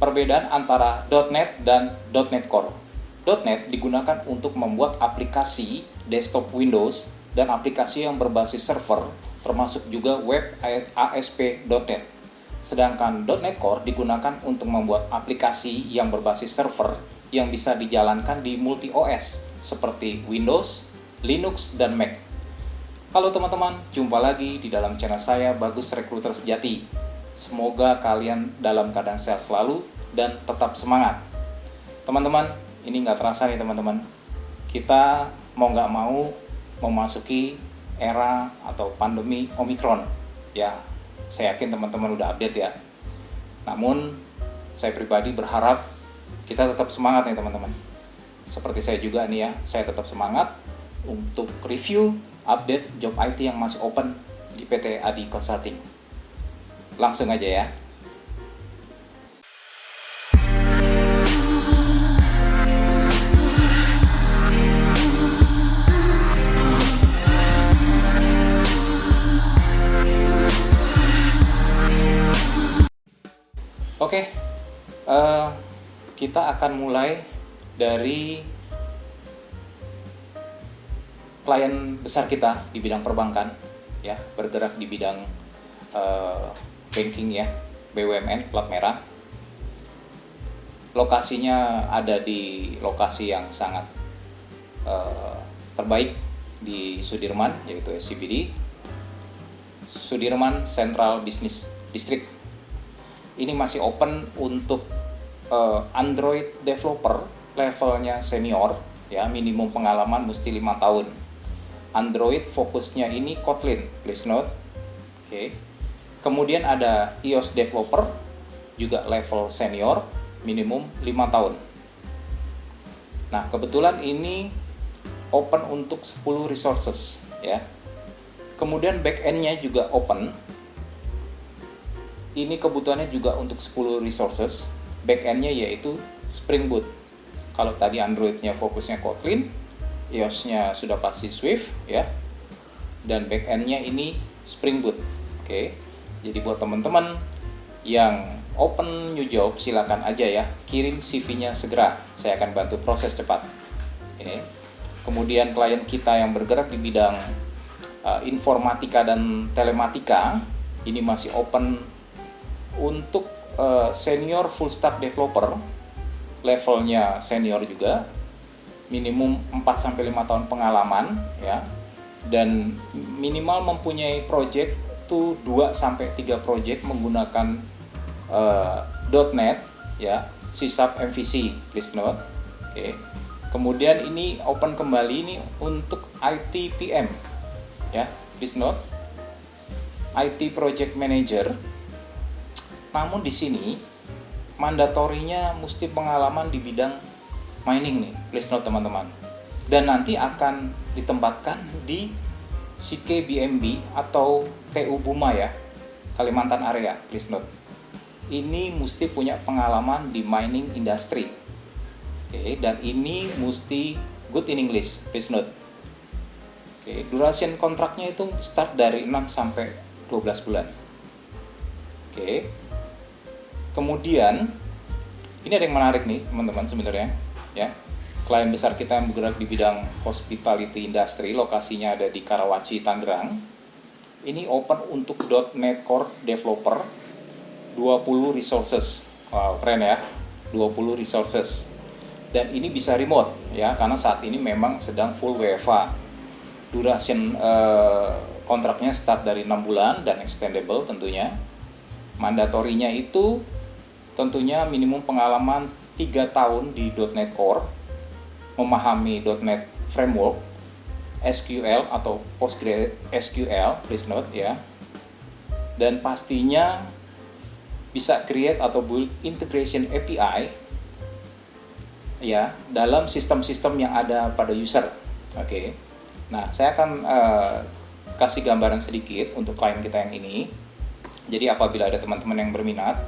Perbedaan antara .NET dan .NET Core. .NET digunakan untuk membuat aplikasi desktop Windows dan aplikasi yang berbasis server, termasuk juga web ASP.NET. Sedangkan .NET Core digunakan untuk membuat aplikasi yang berbasis server yang bisa dijalankan di multi OS seperti Windows, Linux, dan Mac. Halo teman-teman, jumpa lagi di dalam channel saya Bagus Rekruter Sejati. Semoga kalian dalam keadaan sehat selalu dan tetap semangat. Teman-teman, ini nggak terasa nih teman-teman. Kita mau nggak mau memasuki era atau pandemi Omicron. Ya, saya yakin teman-teman udah update ya. Namun, saya pribadi berharap kita tetap semangat nih teman-teman. Seperti saya juga nih ya, saya tetap semangat untuk review update job IT yang masih open di PT Adi Consulting. Langsung aja ya. Oke, kita akan mulai dari klien besar kita di bidang perbankan, ya, bergerak di bidang banking ya, BUMN plat merah. Lokasinya ada di lokasi yang sangat terbaik di Sudirman, yaitu SCBD, Sudirman Central Business District. Ini masih open untuk Android developer levelnya senior, ya, minimum pengalaman mesti 5 tahun. Android fokusnya ini Kotlin, please note. Oke. Kemudian ada iOS developer juga level senior, minimum 5 tahun. Nah, kebetulan ini open untuk 10 resources, ya. Kemudian backend-nya juga open. Ini kebutuhannya juga untuk 10 resources. Backend-nya yaitu Spring Boot. Kalau tadi Android-nya fokusnya Kotlin, iOS-nya sudah pasti Swift, ya. Dan backend-nya ini Spring Boot. Oke. Jadi buat teman-teman yang open new job, silakan aja ya, kirim CV-nya segera. Saya akan bantu proses cepat. Oke. Kemudian klien kita yang bergerak di bidang informatika dan telematika, ini masih open untuk senior full stack developer, levelnya senior juga, minimum 4-5 tahun pengalaman, ya, dan minimal mempunyai project itu 2-3 project menggunakan .NET, ya, C# MVC, please note. Oke. Kemudian ini open kembali ini untuk IT PM, ya, please note. IT Project Manager. Namun di sini mandatorinya mesti pengalaman di bidang mining nih, please note teman-teman. Dan nanti akan ditempatkan di CKBMB atau TU Buma ya, Kalimantan area, please note. Ini mesti punya pengalaman di mining industry. Oke, dan ini mesti good in English, please note. Oke, duration kontraknya itu start dari 6 sampai 12 bulan. Oke. Kemudian ini ada yang menarik nih, teman-teman sebenarnya, ya. Klien besar kita yang bergerak di bidang hospitality industry, lokasinya ada di Karawaci, Tangerang. Ini open untuk .NET Core developer 20 resources. Wow, keren ya. 20 resources. Dan ini bisa remote ya, karena saat ini memang sedang full WFA. Duration kontraknya start dari 6 bulan dan extendable tentunya. Mandatorinya itu tentunya minimum pengalaman 3 tahun di .NET Core, memahami .NET Framework, SQL atau PostgreSQL, please note ya. Dan pastinya bisa create atau build integration API ya dalam sistem-sistem yang ada pada user. Oke. Nah, saya akan kasih gambaran sedikit untuk klien kita yang ini. Jadi apabila ada teman-teman yang berminat,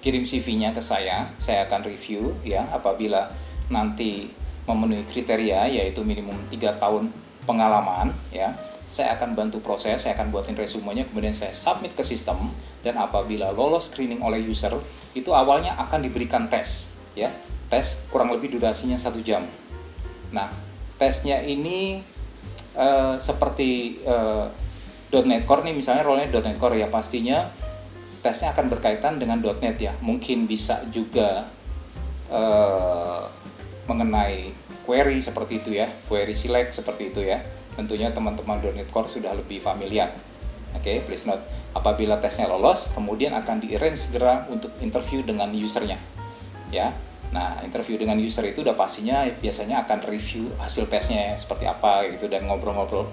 kirim CV-nya ke saya akan review ya. Apabila nanti memenuhi kriteria yaitu minimum 3 tahun pengalaman ya, saya akan bantu proses, saya akan buatin resumenya, kemudian saya submit ke sistem, dan apabila lolos screening oleh user, itu awalnya akan diberikan tes, ya. Tes kurang lebih durasinya 1 jam. Nah, tesnya ini seperti .NET Core nih, misalnya role-nya .NET Core ya, pastinya tesnya akan berkaitan dengan .NET ya. Mungkin bisa juga mengenai query seperti itu ya, query select seperti itu ya. Tentunya teman-teman .NET Core sudah lebih familiar. Oke, please note, apabila tesnya lolos, kemudian akan di-arrange segera untuk interview dengan usernya. Ya, nah interview dengan user itu udah pastinya biasanya akan review hasil tesnya seperti apa gitu, dan ngobrol-ngobrol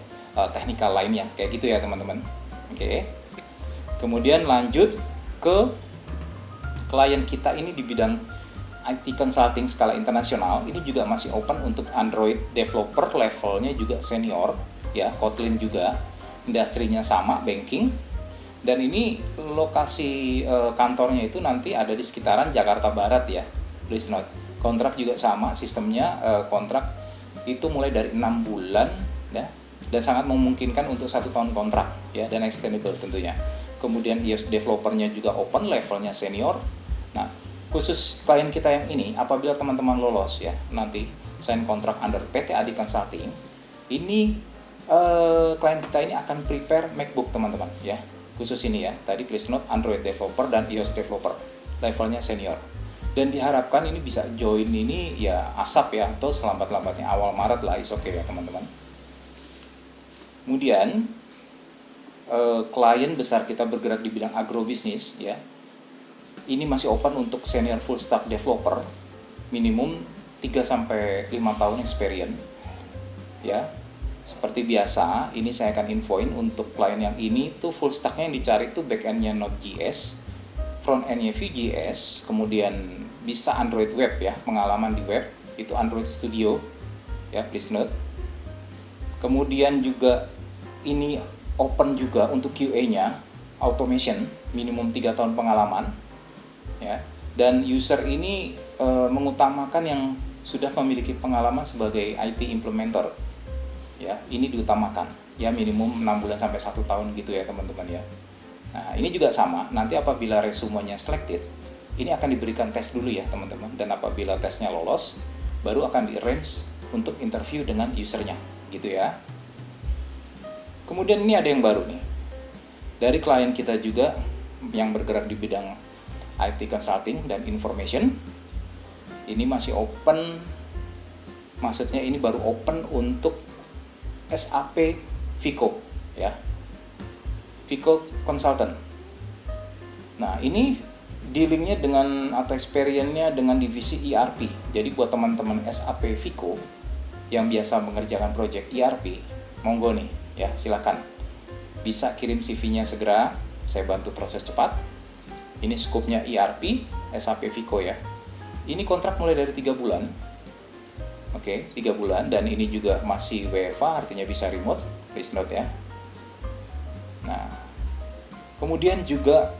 teknikal lainnya, kayak gitu ya teman-teman. Oke, kemudian lanjut ke klien kita ini di bidang IT consulting skala internasional. Ini juga masih open untuk Android developer, levelnya juga senior ya, Kotlin juga, industrinya sama, banking. Dan ini lokasi kantornya itu nanti ada di sekitaran Jakarta Barat ya, please note. Kontrak juga sama, sistemnya kontrak itu mulai dari 6 bulan ya, dan sangat memungkinkan untuk 1 tahun kontrak ya, dan extendable tentunya. Kemudian iOS developernya juga open, levelnya senior. Nah, khusus klien kita yang ini, apabila teman-teman lolos ya, nanti sign kontrak under PT Adi Consulting, ini klien kita ini akan prepare MacBook teman-teman ya, khusus ini ya. Tadi please note Android developer dan iOS developer, levelnya senior. Dan diharapkan ini bisa join ini ya ASAP ya, atau selambat-lambatnya awal Maret lah, is okay ya teman-teman. Kemudian klien besar kita bergerak di bidang agrobisnis ya. Ini masih open untuk senior full stack developer, minimum 3-5 tahun experience ya. Seperti biasa, ini saya akan infoin untuk klien yang ini tuh full stacknya yang dicari tuh backendnya Node.js, frontendnya Vue.js, kemudian bisa Android web ya, pengalaman di web itu Android Studio ya, please note. Kemudian juga ini open juga untuk QA-nya, automation, minimum 3 tahun pengalaman ya. Dan user ini mengutamakan yang sudah memiliki pengalaman sebagai IT implementer ya, ini diutamakan ya, minimum 6 bulan sampai 1 tahun gitu ya teman-teman ya. Nah, ini juga sama, nanti apabila resumenya selected, ini akan diberikan tes dulu ya teman-teman, dan apabila tesnya lolos, baru akan di-arrange untuk interview dengan usernya gitu ya. Kemudian ini ada yang baru nih, dari klien kita juga yang bergerak di bidang IT consulting dan information. Ini masih open, maksudnya ini baru open untuk SAP Vico ya, Vico Consultant. Nah, ini dealingnya dengan atau experience-nya dengan divisi ERP. Jadi buat teman-teman SAP Vico yang biasa mengerjakan project ERP, monggo nih ya, silakan bisa kirim CV-nya segera, saya bantu proses cepat. Ini scope-nya ERP SAP Vico ya. Ini kontrak mulai dari 3 bulan. Oke, 3 bulan, dan ini juga masih WFA, artinya bisa remote, please note ya. Nah, kemudian juga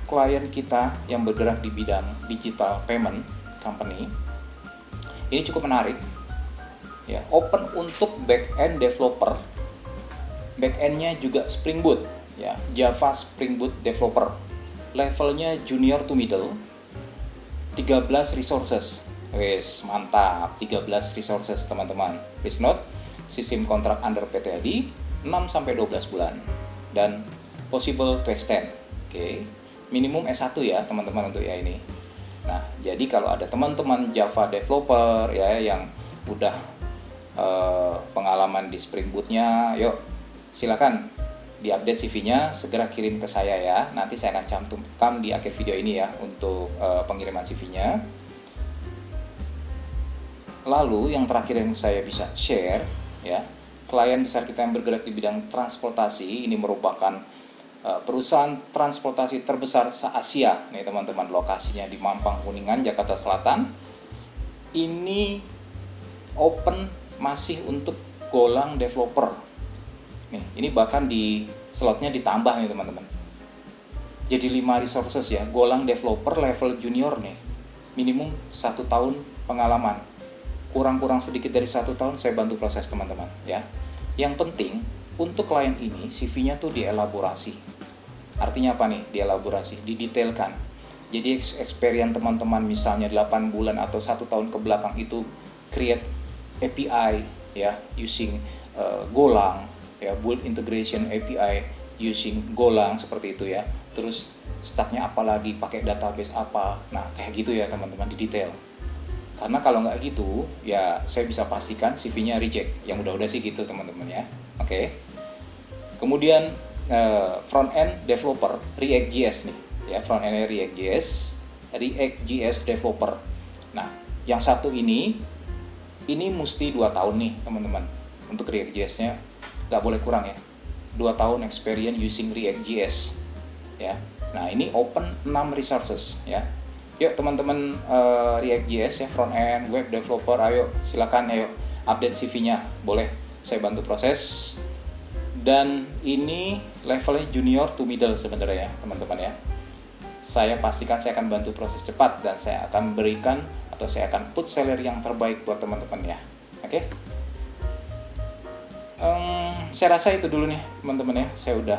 klien kita yang bergerak di bidang digital payment company, ini cukup menarik ya, open untuk back-end developer, back-endnya juga Spring Boot ya, Java Spring Boot developer, levelnya junior to middle, 13 resources. Wes, mantap, 13 resources teman-teman. Please note, sistem kontrak under PT Adi 6-12 bulan dan possible to extend. Oke. Minimum S1 ya teman-teman untuk ya ini. Nah, jadi kalau ada teman-teman Java developer ya yang udah pengalaman di Spring Boot-nya, yuk silakan diupdate CV-nya, segera kirim ke saya ya. Nanti saya akan cantumkan di akhir video ini ya untuk pengiriman CV-nya. Lalu yang terakhir yang saya bisa share ya, klien besar kita yang bergerak di bidang transportasi, ini merupakan perusahaan transportasi terbesar se-Asia nih teman-teman, lokasinya di Mampang, Kuningan, Jakarta Selatan. Ini open masih untuk Golang developer nih, ini bahkan di slotnya ditambah nih teman-teman, jadi 5 resources ya, Golang developer level junior nih, minimum 1 tahun pengalaman, kurang-kurang sedikit dari 1 tahun, saya bantu proses teman-teman ya. Yang penting untuk klien ini CV-nya tuh dielaborasi. Artinya apa nih dielaborasi? Didetailkan. Jadi experience teman-teman misalnya 8 bulan atau 1 tahun ke belakang itu create API ya using Golang ya, build integration API using Golang seperti itu ya. Terus stacknya apa lagi, pakai database apa. Nah, kayak gitu ya teman-teman, di detail. Karena kalau nggak gitu, ya saya bisa pastikan CV-nya reject. Yang udah-udah sih gitu teman-teman ya. Oke. Kemudian front end developer React.js nih ya, front end React.js developer. Nah, yang satu ini mesti 2 tahun nih teman-teman. Untuk React.js-nya nggak boleh kurang ya. 2 tahun experience using React.js ya. Nah, ini open 6 resources ya. Yuk teman-teman React.js ya, front end web developer, ayo silakan, ayo update CV-nya. Boleh saya bantu proses. Dan ini levelnya junior to middle sebenarnya ya teman-teman ya. Saya pastikan saya akan bantu proses cepat, dan saya akan berikan atau saya akan put salary yang terbaik buat teman-teman ya. Oke. Saya rasa itu dulu nih teman-teman ya. Saya udah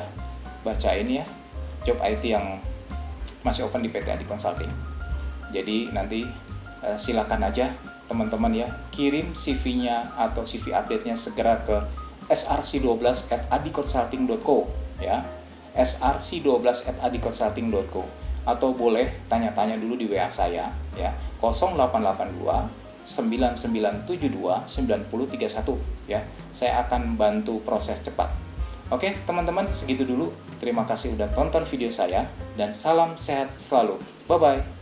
bacain ya job IT yang masih open di PT Adi Consulting. Jadi nanti silakan aja teman-teman ya, kirim CV-nya atau CV update-nya segera ke src12@adiconsulting.co ya. src12@adiconsulting.co, atau boleh tanya-tanya dulu di WA saya ya, 0882 9972 9031 ya. Saya akan bantu proses cepat. Oke teman-teman, segitu dulu. Terima kasih udah tonton video saya, dan salam sehat selalu. Bye bye.